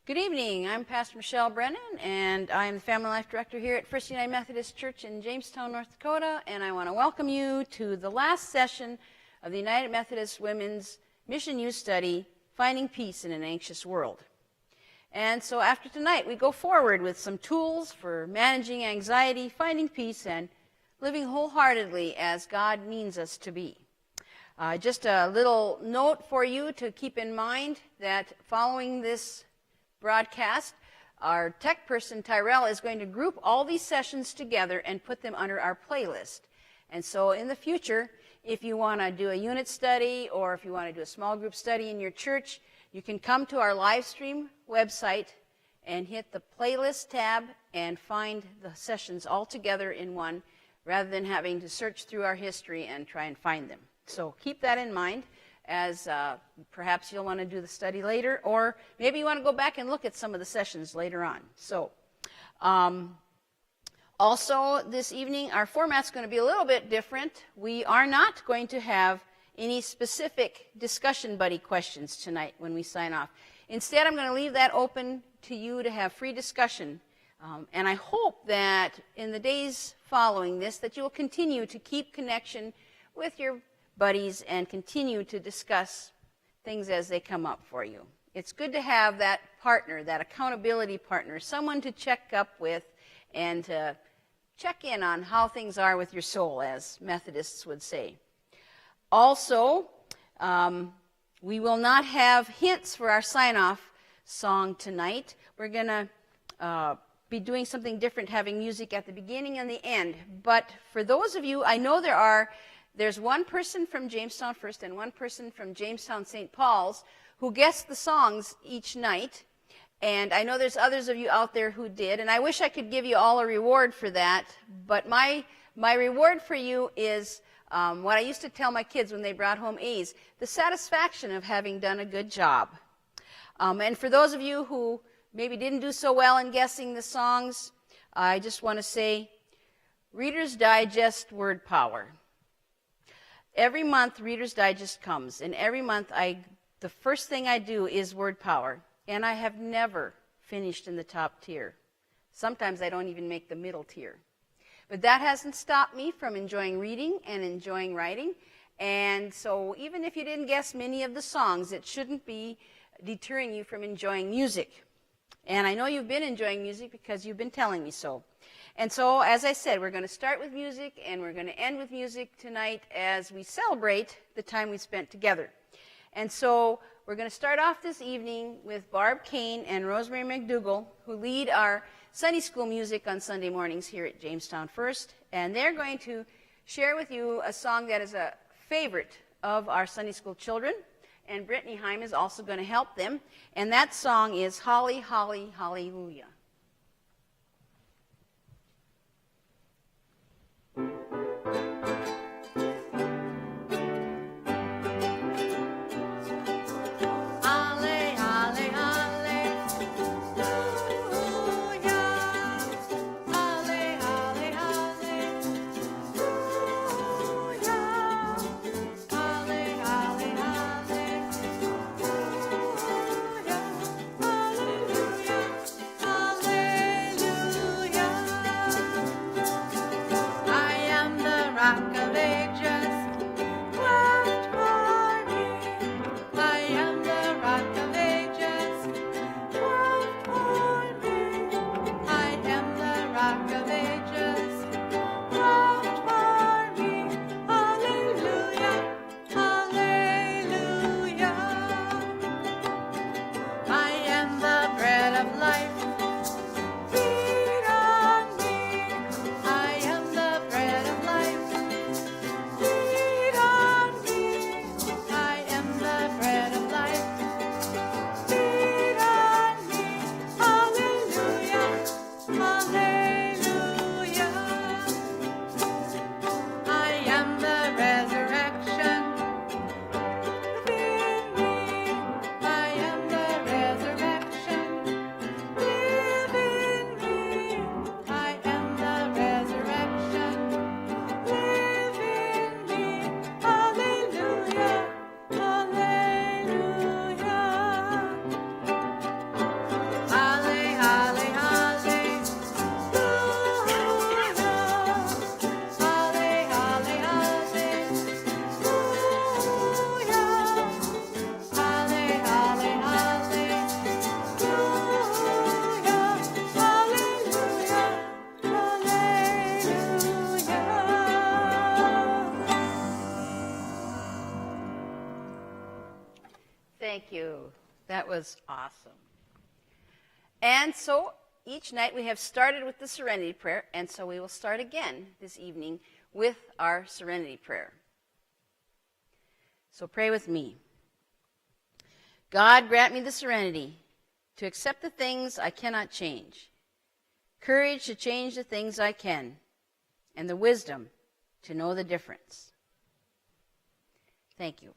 Good evening. I'm Pastor Michelle Brennan, and I'm the Family Life Director here at First United Methodist Church in Jamestown, North Dakota, and I want to welcome you to the last session of the United Methodist Women's Mission Youth Study, Finding Peace in an Anxious World. And so after tonight, we go forward with some tools for managing anxiety, finding peace, and living wholeheartedly as God means us to be. Just a little note for you to keep in mind that following this broadcast, our tech person, Tyrell, is going to group all these sessions together and put them under our playlist. And so in the future, if you want to do a unit study or if you want to do a small group study in your church, you can come to our live stream website and hit the playlist tab and find the sessions all together in one rather than having to search through our history and try and find them. So keep that in mind, as perhaps you'll want to do the study later, or maybe you want to go back and look at some of the sessions later on. So also this evening, our format's going to be a little bit different. We are not going to have any specific discussion buddy questions tonight when we sign off. Instead, I'm going to leave that open to you to have free discussion. And I hope that in the days following this, that you will continue to keep connection with your buddies and continue to discuss things as they come up for you. It's good to have that partner, that accountability partner, someone to check up with and to check in on how things are with your soul, as Methodists would say. Also, we will not have hints for our sign-off song tonight. We're going to be doing something different, having music at the beginning and the end. But for those of you, I know there's one person from Jamestown First and one person from Jamestown St. Paul's who guessed the songs each night. And I know there's others of you out there who did. And I wish I could give you all a reward for that. But my reward for you is what I used to tell my kids when they brought home A's, the satisfaction of having done a good job. And for those of you who maybe didn't do so well in guessing the songs, I just want to say, Reader's Digest Word Power. Every month, Reader's Digest comes, and every month the first thing I do is word power, and I have never finished in the top tier. Sometimes I don't even make the middle tier. But that hasn't stopped me from enjoying reading and enjoying writing, and so even if you didn't guess many of the songs, it shouldn't be deterring you from enjoying music. And I know you've been enjoying music because you've been telling me so. And so, as I said, we're going to start with music, and we're going to end with music tonight as we celebrate the time we spent together. And so, we're going to start off this evening with Barb Kane and Rosemary McDougall, who lead our Sunday school music on Sunday mornings here at Jamestown First. And they're going to share with you a song that is a favorite of our Sunday school children. And Brittany Heim is also going to help them. And that song is Holly, Holly, Hallelujah. Hallelujah. Thank you. That was awesome. And so each night we have started with the Serenity Prayer, and so we will start again this evening with our Serenity Prayer. So pray with me. God, grant me the serenity to accept the things I cannot change, courage to change the things I can, and the wisdom to know the difference. Thank you.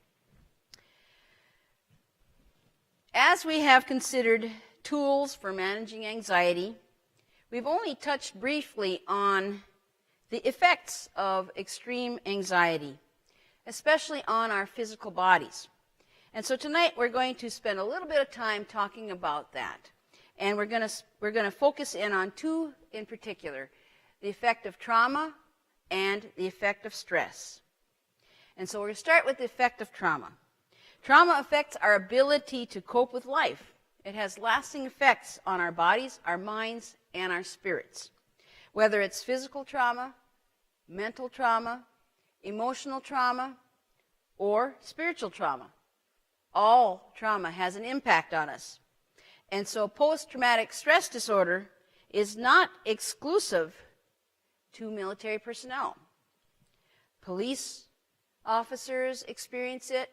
As we have considered tools for managing anxiety, we've only touched briefly on the effects of extreme anxiety, especially on our physical bodies. And so tonight we're going to spend a little bit of time talking about that. And we're going to focus in on two in particular, the effect of trauma and the effect of stress. And so we're going to start with the effect of trauma. Trauma affects our ability to cope with life. It has lasting effects on our bodies, our minds, and our spirits. Whether it's physical trauma, mental trauma, emotional trauma, or spiritual trauma. All trauma has an impact on us. And so post-traumatic stress disorder is not exclusive to military personnel. Police officers experience it,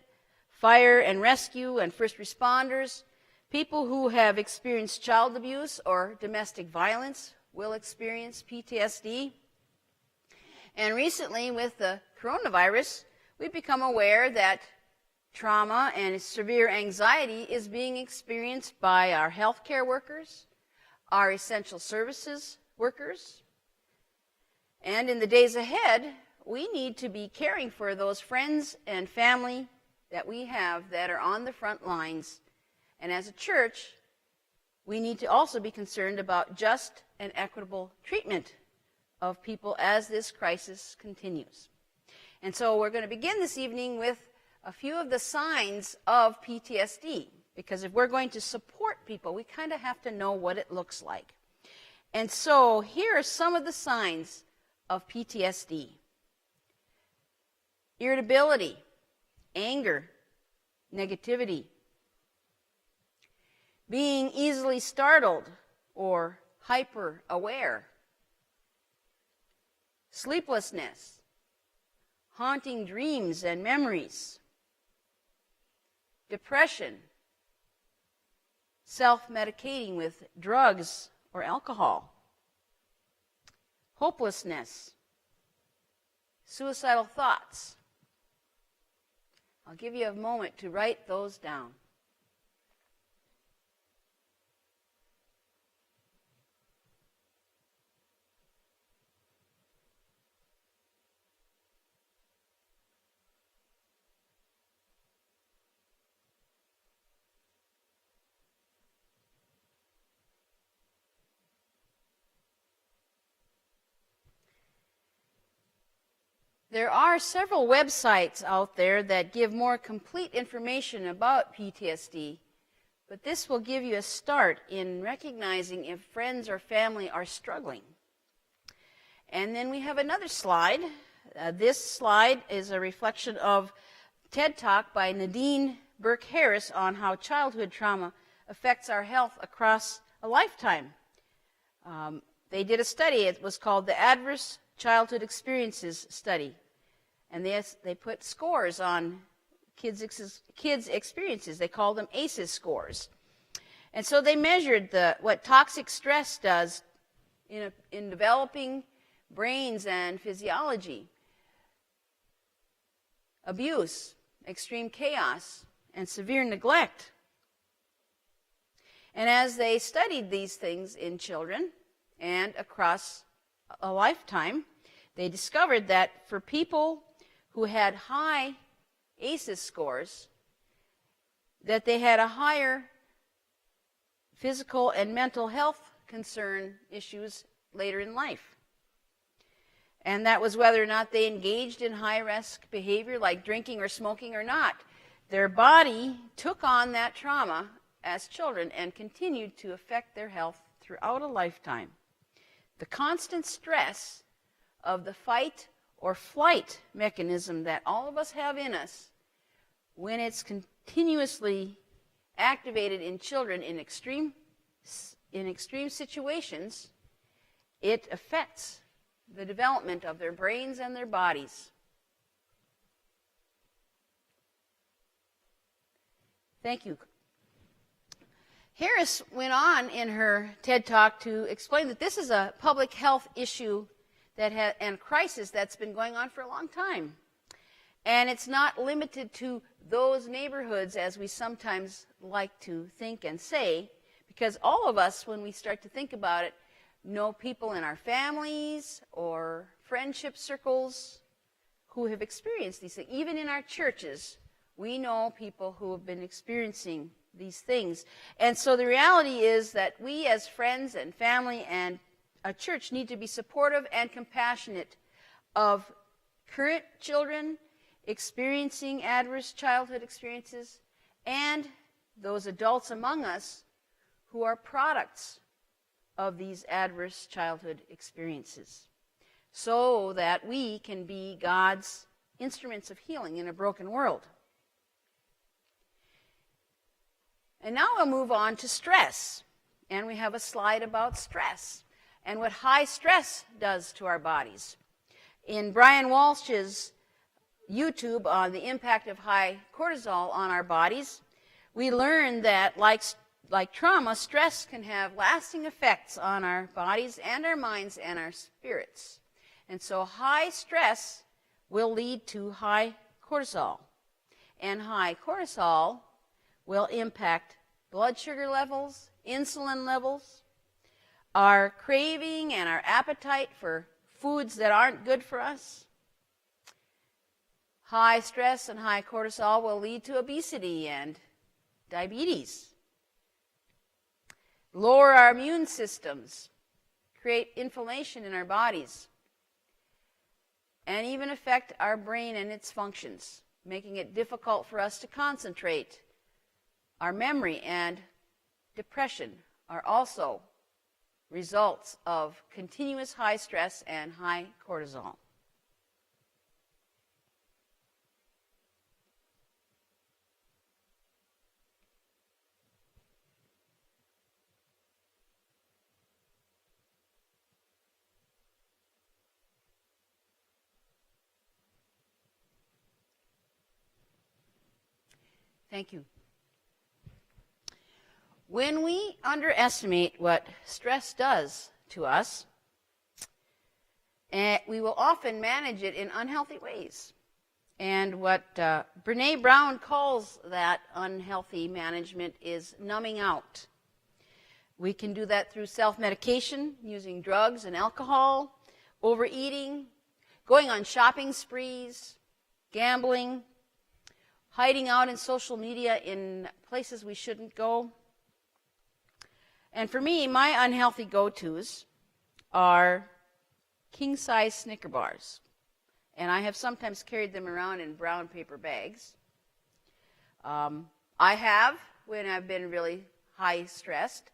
fire and rescue and first responders, people who have experienced child abuse or domestic violence will experience PTSD. And recently, with the coronavirus, we've become aware that trauma and severe anxiety is being experienced by our healthcare workers, our essential services workers. And in the days ahead, we need to be caring for those friends and family that we have that are on the front lines. And as a church, we need to also be concerned about just and equitable treatment of people as this crisis continues. And so we're going to begin this evening with a few of the signs of PTSD, because if we're going to support people, we kind of have to know what it looks like. And so here are some of the signs of PTSD. Irritability, anger, negativity, being easily startled or hyper-aware, sleeplessness, haunting dreams and memories, depression, self-medicating with drugs or alcohol, hopelessness, suicidal thoughts. I'll give you a moment to write those down. There are several websites out there that give more complete information about PTSD, but this will give you a start in recognizing if friends or family are struggling. And then we have another slide. This slide is a reflection of TED Talk by Nadine Burke-Harris on how childhood trauma affects our health across a lifetime. They did a study. It was called the Adverse Childhood Experiences Study. And they put scores on kids' experiences. They called them ACEs scores. And so they measured what toxic stress does in developing brains and physiology. Abuse, extreme chaos, and severe neglect. And as they studied these things in children and across a lifetime, they discovered that for people who had high ACEs scores, that they had a higher physical and mental health concern issues later in life. And that was whether or not they engaged in high-risk behavior like drinking or smoking or not. Their body took on that trauma as children and continued to affect their health throughout a lifetime. The constant stress of the fight or flight mechanism that all of us have in us, when it's continuously activated in children in extreme situations, it affects the development of their brains and their bodies. Thank you. Harris went on in her TED Talk to explain that this is a public health issue and crisis that's been going on for a long time. And it's not limited to those neighborhoods, as we sometimes like to think and say, because all of us, when we start to think about it, know people in our families or friendship circles who have experienced these things. Even in our churches, we know people who have been experiencing these things. And so the reality is that we as friends and family and a church need to be supportive and compassionate of current children experiencing adverse childhood experiences and those adults among us who are products of these adverse childhood experiences, so that we can be God's instruments of healing in a broken world. And now we'll move on to stress. And we have a slide about stress and what high stress does to our bodies. In Brian Walsh's YouTube on the impact of high cortisol on our bodies, we learned that like trauma, stress can have lasting effects on our bodies and our minds and our spirits. And so high stress will lead to high cortisol. And high cortisol will impact blood sugar levels, insulin levels, our craving and our appetite for foods that aren't good for us. High stress and high cortisol will lead to obesity and diabetes. Lower our immune systems, create inflammation in our bodies, and even affect our brain and its functions, making it difficult for us to concentrate. Our memory and depression are also results of continuous high stress and high cortisol. Thank you. When we underestimate what stress does to us, we will often manage it in unhealthy ways. And what Brene Brown calls that unhealthy management is numbing out. We can do that through self-medication, using drugs and alcohol, overeating, going on shopping sprees, gambling, hiding out in social media in places we shouldn't go. And for me, my unhealthy go-tos are king-size Snicker bars. And I have sometimes carried them around in brown paper bags. I have, when I've been really high-stressed,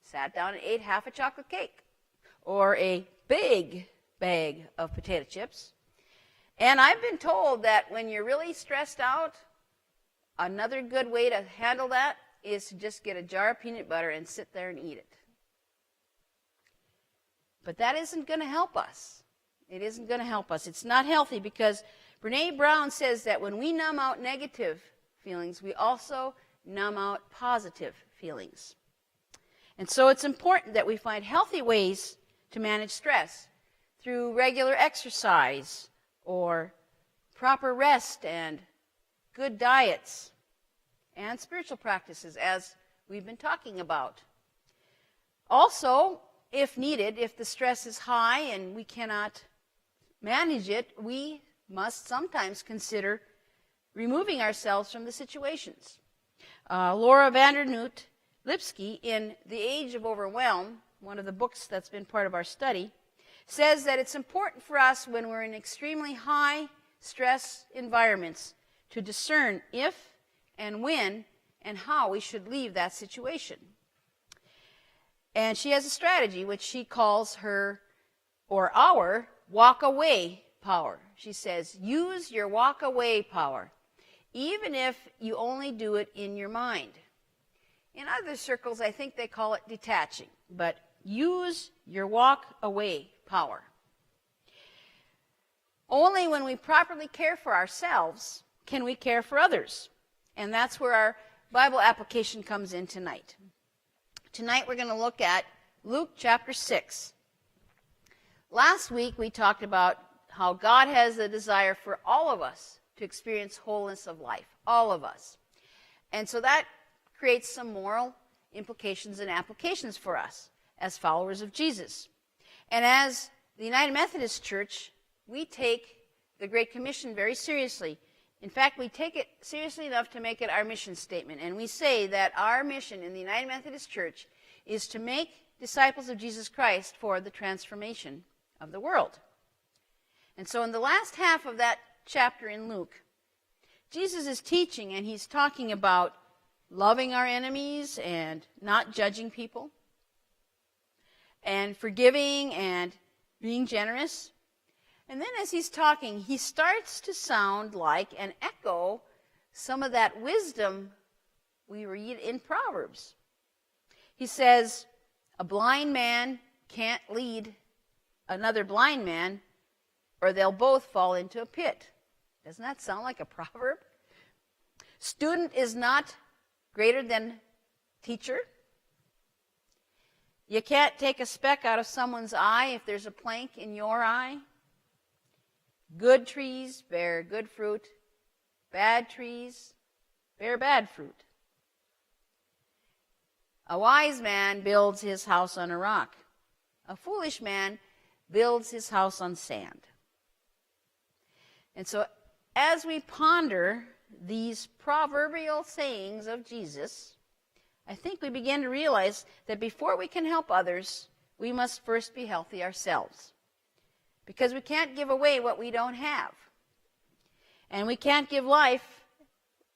sat down and ate half a chocolate cake or a big bag of potato chips. And I've been told that when you're really stressed out, another good way to handle that is to just get a jar of peanut butter and sit there and eat it. But that isn't going to help us. It isn't going to help us. It's not healthy because Brene Brown says that when we numb out negative feelings, we also numb out positive feelings. And so it's important that we find healthy ways to manage stress through regular exercise or proper rest and good diets and spiritual practices, as we've been talking about. Also, if needed, if the stress is high and we cannot manage it, we must sometimes consider removing ourselves from the situations. Laura Vandernoot Lipsky, in The Age of Overwhelm, one of the books that's been part of our study, says that it's important for us when we're in extremely high stress environments to discern if and when and how we should leave that situation. And she has a strategy which she calls her, or our, walk away power. She says, use your walk away power, even if you only do it in your mind. In other circles, I think they call it detaching, but use your walk away power. Only when we properly care for ourselves can we care for others. And that's where our Bible application comes in tonight. Tonight we're going to look at Luke chapter 6. Last week we talked about how God has a desire for all of us to experience wholeness of life, all of us. And so that creates some moral implications and applications for us as followers of Jesus. And as the United Methodist Church, we take the Great Commission very seriously. In fact, we take it seriously enough to make it our mission statement. And we say that our mission in the United Methodist Church is to make disciples of Jesus Christ for the transformation of the world. And so in the last half of that chapter in Luke, Jesus is teaching, and he's talking about loving our enemies and not judging people, and forgiving and being generous. And then as he's talking, he starts to sound like and echo some of that wisdom we read in Proverbs. He says, a blind man can't lead another blind man, or they'll both fall into a pit. Doesn't that sound like a proverb? Student is not greater than teacher. You can't take a speck out of someone's eye if there's a plank in your eye. Good trees bear good fruit. Bad trees bear bad fruit. A wise man builds his house on a rock. A foolish man builds his house on sand. And so as we ponder these proverbial sayings of Jesus, I think we begin to realize that before we can help others, we must first be healthy ourselves. Because we can't give away what we don't have. And we can't give life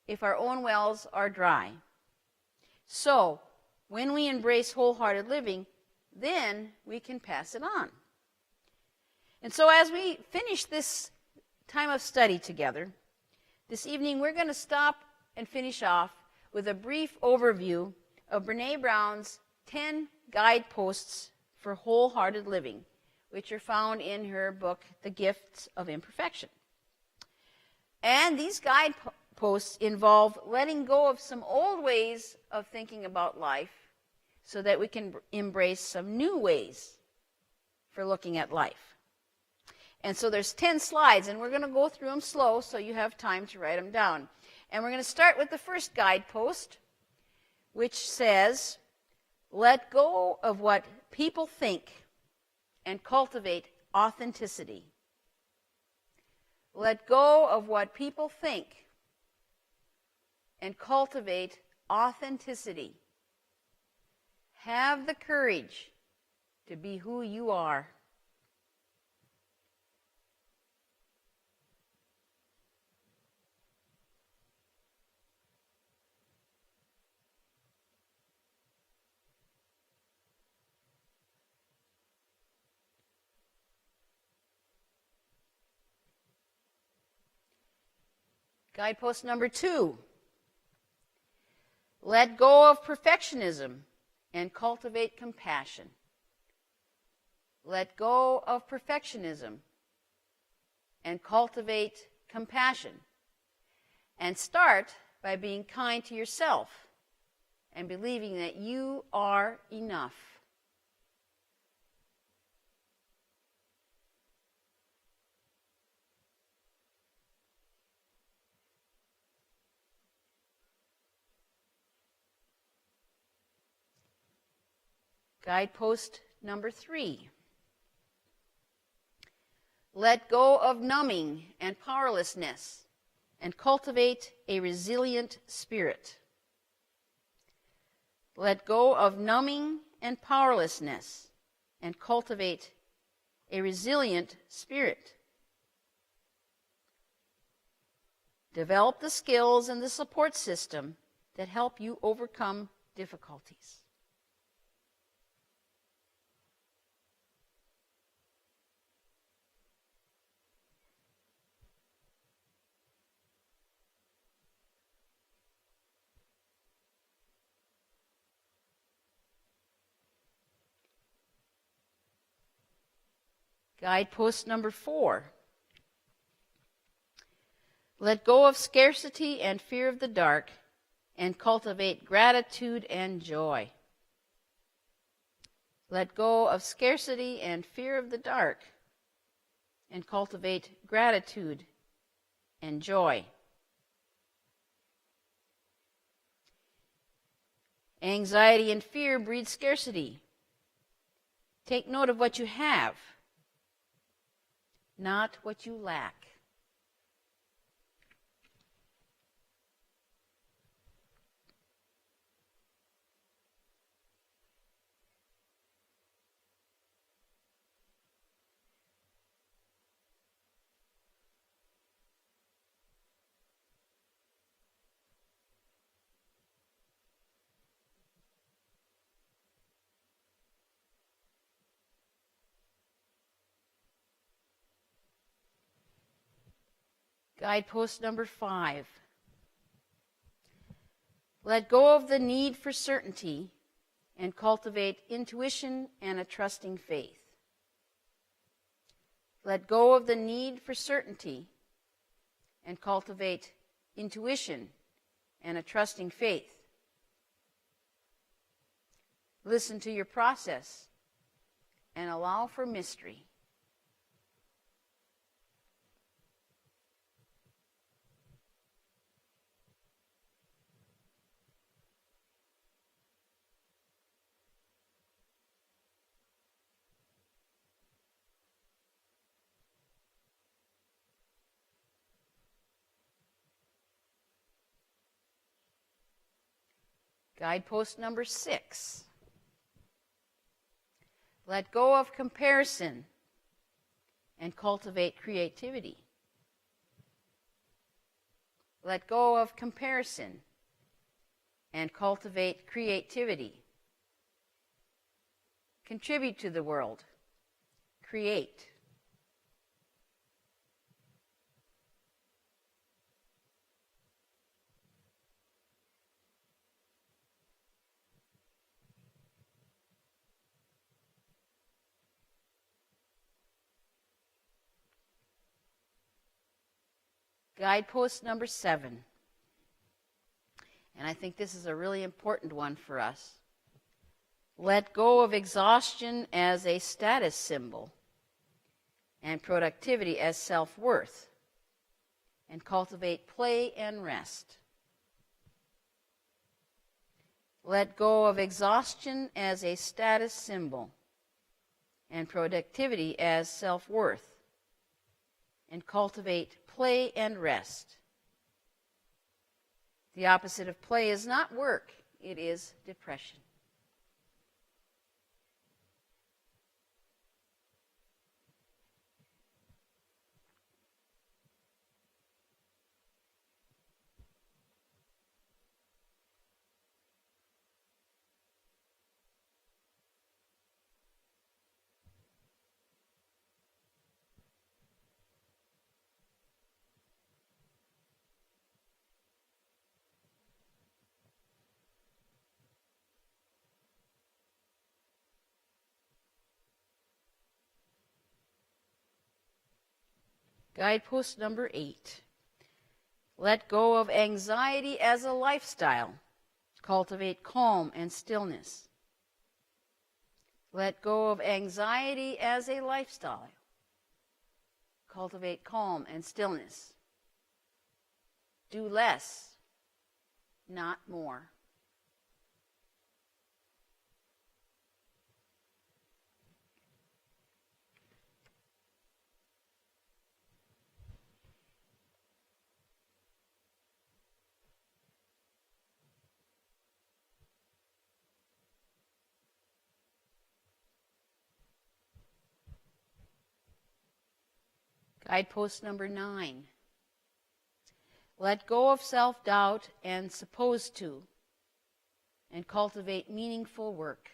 if our own wells are dry. So, when we embrace wholehearted living, then we can pass it on. And so as we finish this time of study together, this evening we're going to stop and finish off with a brief overview of Brené Brown's 10 guideposts for wholehearted living, which are found in her book, The Gifts of Imperfection. And these guideposts involve letting go of some old ways of thinking about life so that we can embrace some new ways for looking at life. And so there's 10 slides, and we're going to go through them slow so you have time to write them down. And we're going to start with the first guidepost, which says, let go of what people think and cultivate authenticity. Let go of what people think and cultivate authenticity. Have the courage to be who you are. Guidepost number 2. Let go of perfectionism and cultivate compassion. Let go of perfectionism and cultivate compassion. And start by being kind to yourself and believing that you are enough. Guidepost number 3. Let go of numbing and powerlessness and cultivate a resilient spirit. Let go of numbing and powerlessness and cultivate a resilient spirit. Develop the skills and the support system that help you overcome difficulties. Guidepost number 4. Let go of scarcity and fear of the dark and cultivate gratitude and joy. Let go of scarcity and fear of the dark and cultivate gratitude and joy. Anxiety and fear breed scarcity. Take note of what you have, not what you lack. Guidepost number 5. Let go of the need for certainty and cultivate intuition and a trusting faith. Let go of the need for certainty and cultivate intuition and a trusting faith. Listen to your process and allow for mystery. Guidepost number 6. Let go of comparison and cultivate creativity. Let go of comparison and cultivate creativity. Contribute to the world. Create. Guidepost number 7. And I think this is a really important one for us. Let go of exhaustion as a status symbol and productivity as self-worth, and cultivate play and rest. Let go of exhaustion as a status symbol and productivity as self-worth, and cultivate play and rest. The opposite of play is not work, it is depression. Guidepost number 8. Let go of anxiety as a lifestyle. Cultivate calm and stillness. Let go of anxiety as a lifestyle. Cultivate calm and stillness. Do less, not more. Guidepost number 9. Let go of self-doubt and supposed to, and cultivate meaningful work.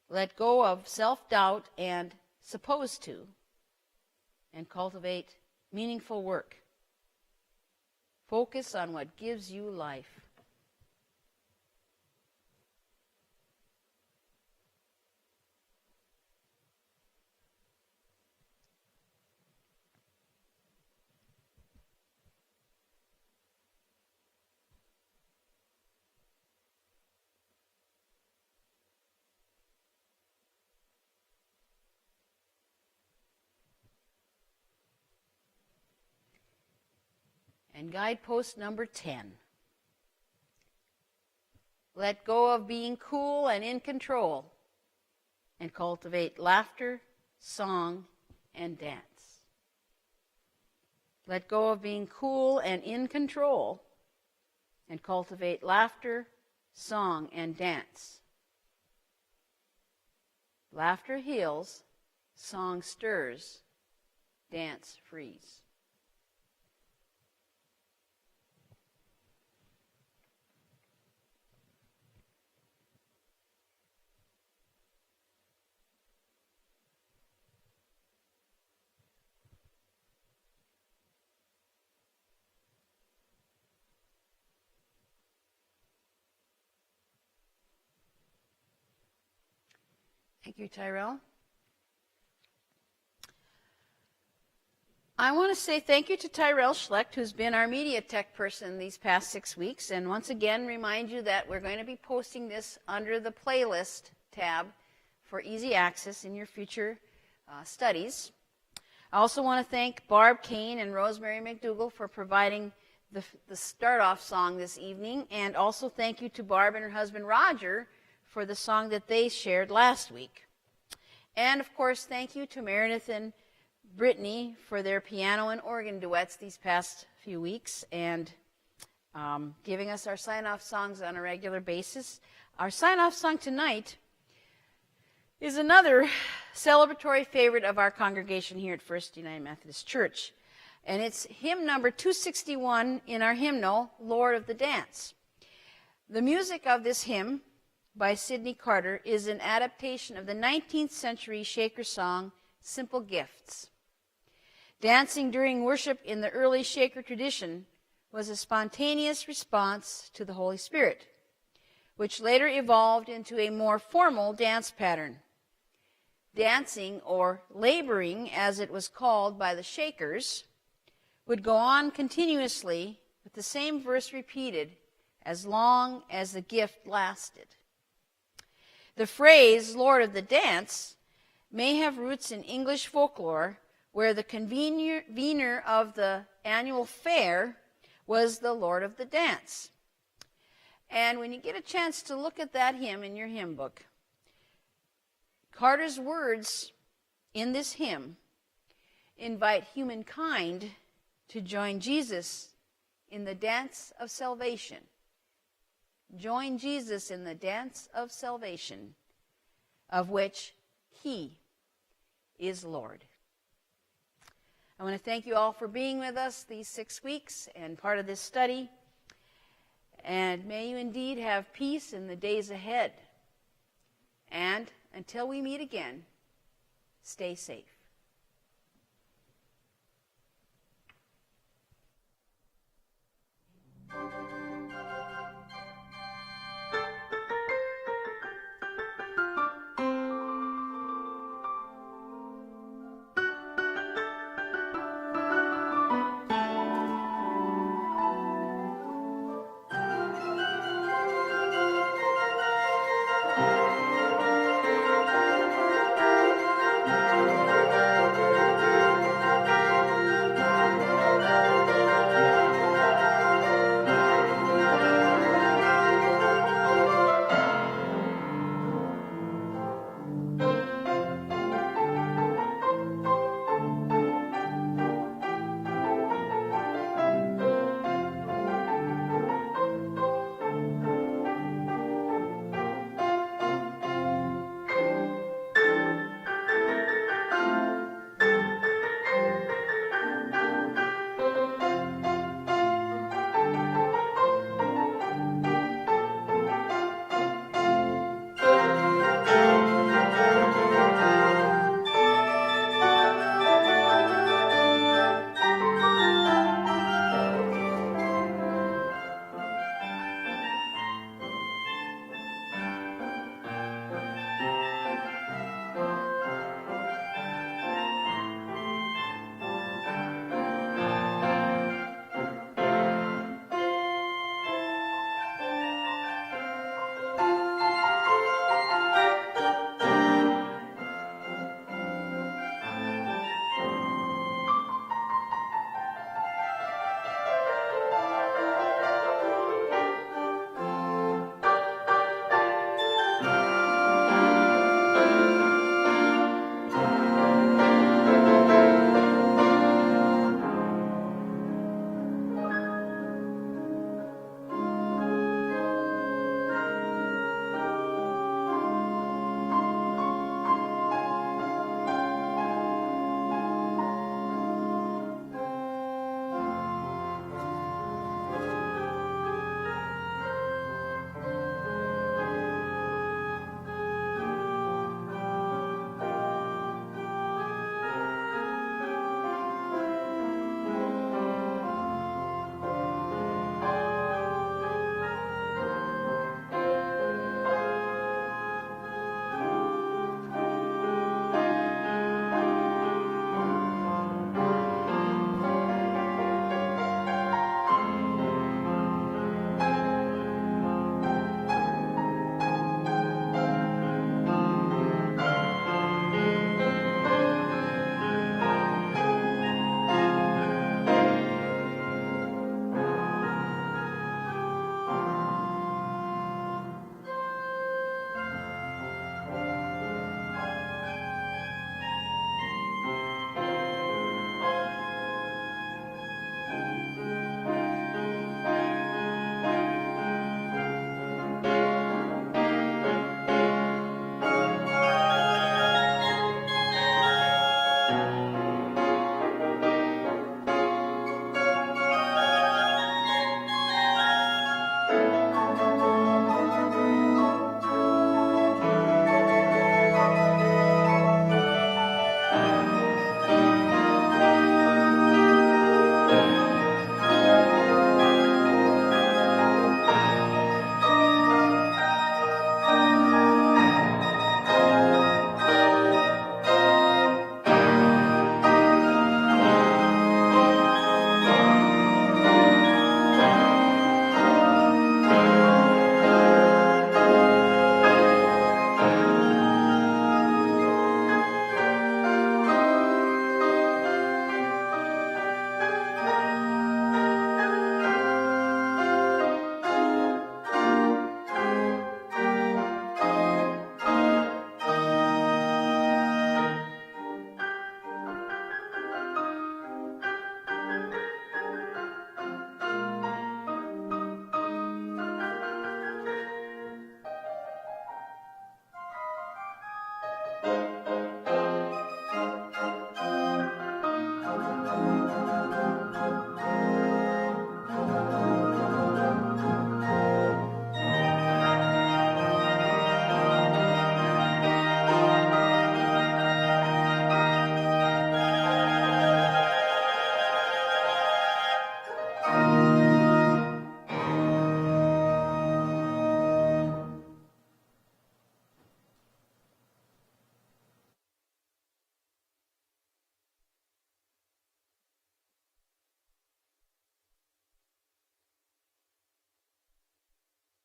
Let go of self-doubt and supposed to, and cultivate meaningful work. Focus on what gives you life. And guidepost number 10. Let go of being cool and in control and cultivate laughter, song, and dance. Let go of being cool and in control and cultivate laughter, song, and dance. Laughter heals, song stirs, dance frees. Thank you, Tyrell. I want to say thank you to Tyrell Schlecht, who's been our media tech person these past 6 weeks, and once again remind you that we're going to be posting this under the playlist tab for easy access in your future studies. I also want to thank Barb Kane and Rosemary McDougall for providing the start-off song this evening, and also thank you to Barb and her husband Roger for the song that they shared last week. And, of course, thank you to Meredith and Brittany for their piano and organ duets these past few weeks and giving us our sign-off songs on a regular basis. Our sign-off song tonight is another celebratory favorite of our congregation here at First United Methodist Church. And it's hymn number 261 in our hymnal, Lord of the Dance. The music of this hymn by Sidney Carter is an adaptation of the 19th century Shaker song, Simple Gifts. Dancing during worship in the early Shaker tradition was a spontaneous response to the Holy Spirit, which later evolved into a more formal dance pattern. Dancing, or laboring as it was called by the Shakers, would go on continuously with the same verse repeated as long as the gift lasted. The phrase, Lord of the Dance, may have roots in English folklore, where the convener of the annual fair was the Lord of the Dance. And when you get a chance to look at that hymn in your hymn book, Carter's words in this hymn invite humankind to join Jesus in the dance of salvation. Join Jesus in the dance of salvation, of which he is Lord. I want to thank you all for being with us these 6 weeks and part of this study. And may you indeed have peace in the days ahead. And until we meet again, stay safe.